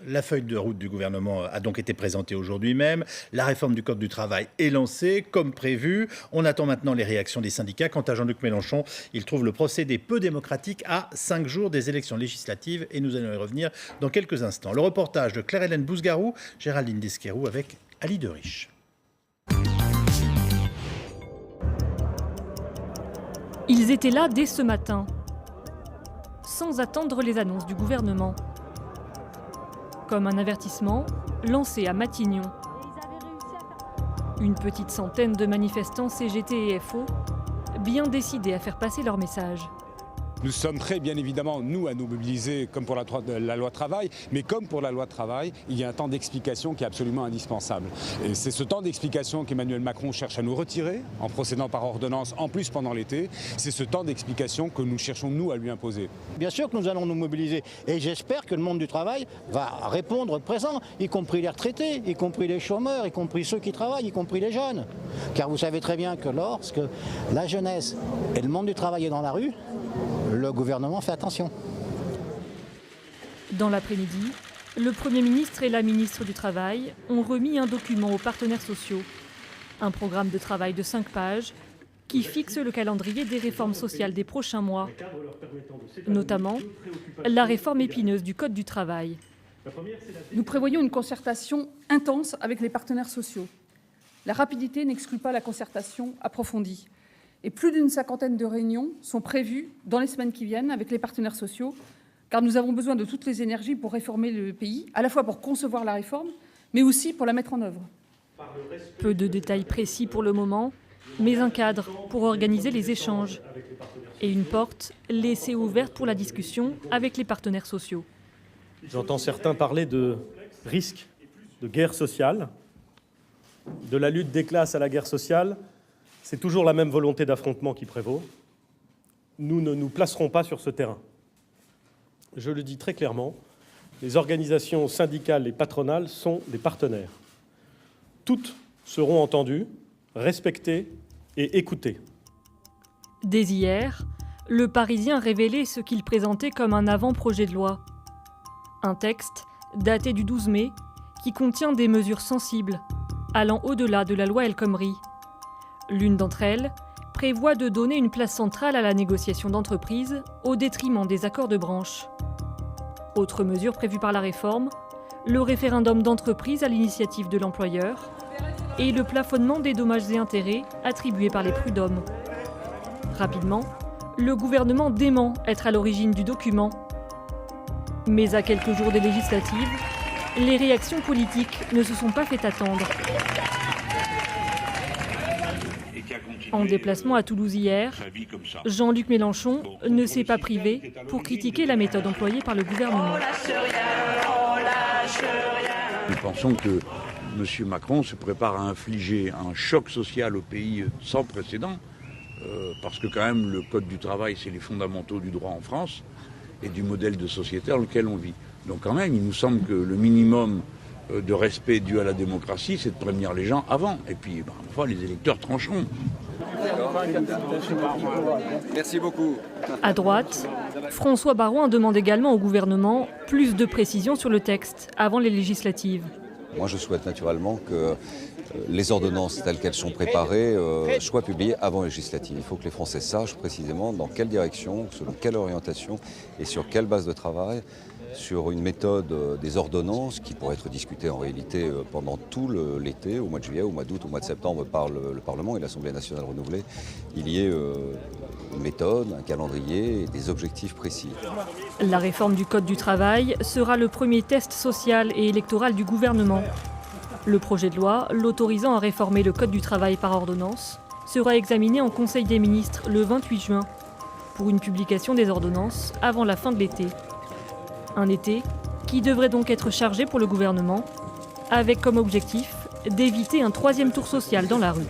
La feuille de route du gouvernement a donc été présentée aujourd'hui même. La réforme du Code du travail est lancée, comme prévu. On attend maintenant les réactions des syndicats. Quant à Jean-Luc Mélenchon, il trouve le procédé peu démocratique à 5 jours des élections législatives. Et nous allons y revenir dans quelques instants. Le reportage de Claire-Hélène Bousgarou, Géraldine Desquerou avec Ali Derich. Ils étaient là dès ce matin, sans attendre les annonces du gouvernement. Comme un avertissement lancé à Matignon. Une petite centaine de manifestants CGT et FO, bien décidés à faire passer leur message. Nous sommes prêts, bien évidemment, nous, à nous mobiliser comme pour la loi travail, mais comme pour la loi travail, il y a un temps d'explication qui est absolument indispensable. Et c'est ce temps d'explication qu'Emmanuel Macron cherche à nous retirer, en procédant par ordonnance, en plus pendant l'été. C'est ce temps d'explication que nous cherchons, nous, à lui imposer. Bien sûr que nous allons nous mobiliser, et j'espère que le monde du travail va répondre présent, y compris les retraités, y compris les chômeurs, y compris ceux qui travaillent, y compris les jeunes. Car vous savez très bien que lorsque la jeunesse et le monde du travail est dans la rue, le gouvernement fait attention. Dans l'après-midi, le Premier ministre et la ministre du Travail ont remis un document aux partenaires sociaux. Un programme de travail de 5 pages qui fixe le calendrier des réformes sociales des prochains mois. Notamment, la réforme épineuse du Code du travail. Nous prévoyons une concertation intense avec les partenaires sociaux. La rapidité n'exclut pas la concertation approfondie. Et plus d'une cinquantaine de réunions sont prévues dans les semaines qui viennent avec les partenaires sociaux, car nous avons besoin de toutes les énergies pour réformer le pays, à la fois pour concevoir la réforme, mais aussi pour la mettre en œuvre. Peu de détails précis pour le moment, mais un cadre pour organiser les échanges et une porte laissée ouverte pour la discussion avec les partenaires sociaux. J'entends certains parler de risque, de guerre sociale, de la lutte des classes à la guerre sociale. C'est toujours la même volonté d'affrontement qui prévaut. Nous ne nous placerons pas sur ce terrain. Je le dis très clairement, les organisations syndicales et patronales sont des partenaires. Toutes seront entendues, respectées et écoutées. Dès hier, Le Parisien révélait ce qu'il présentait comme un avant-projet de loi. Un texte daté du 12 mai qui contient des mesures sensibles, allant au-delà de la loi El Khomri. L'une d'entre elles prévoit de donner une place centrale à la négociation d'entreprise au détriment des accords de branche. Autre mesure prévue par la réforme, le référendum d'entreprise à l'initiative de l'employeur et le plafonnement des dommages et intérêts attribués par les prud'hommes. Rapidement, le gouvernement dément être à l'origine du document. Mais à quelques jours des législatives, les réactions politiques ne se sont pas fait attendre. En déplacement à Toulouse hier, Jean-Luc Mélenchon ne s'est pas privé pour critiquer la méthode employée par le gouvernement. Nous pensons que M. Macron se prépare à infliger un choc social au pays sans précédent, parce que quand même le Code du travail, c'est les fondamentaux du droit en France et du modèle de société dans lequel on vit. Donc quand même, il nous semble que le minimum de respect dû à la démocratie, c'est de prévenir les gens avant. Et puis, parfois, les électeurs trancheront. Merci beaucoup. À droite, François Baroin demande également au gouvernement plus de précisions sur le texte avant les législatives. Moi, je souhaite naturellement que les ordonnances telles qu'elles sont préparées soient publiées avant les législatives. Il faut que les Français sachent précisément dans quelle direction, selon quelle orientation et sur quelle base de travail, sur une méthode des ordonnances qui pourrait être discutée en réalité pendant tout l'été, au mois de juillet, au mois d'août, au mois de septembre par le Parlement et l'Assemblée nationale renouvelée. Il y ait une méthode, un calendrier et des objectifs précis. La réforme du Code du travail sera le premier test social et électoral du gouvernement. Le projet de loi, l'autorisant à réformer le Code du travail par ordonnance, sera examiné en Conseil des ministres le 28 juin pour une publication des ordonnances avant la fin de l'été. Un été qui devrait donc être chargé pour le gouvernement, avec comme objectif d'éviter un troisième tour social dans la rue.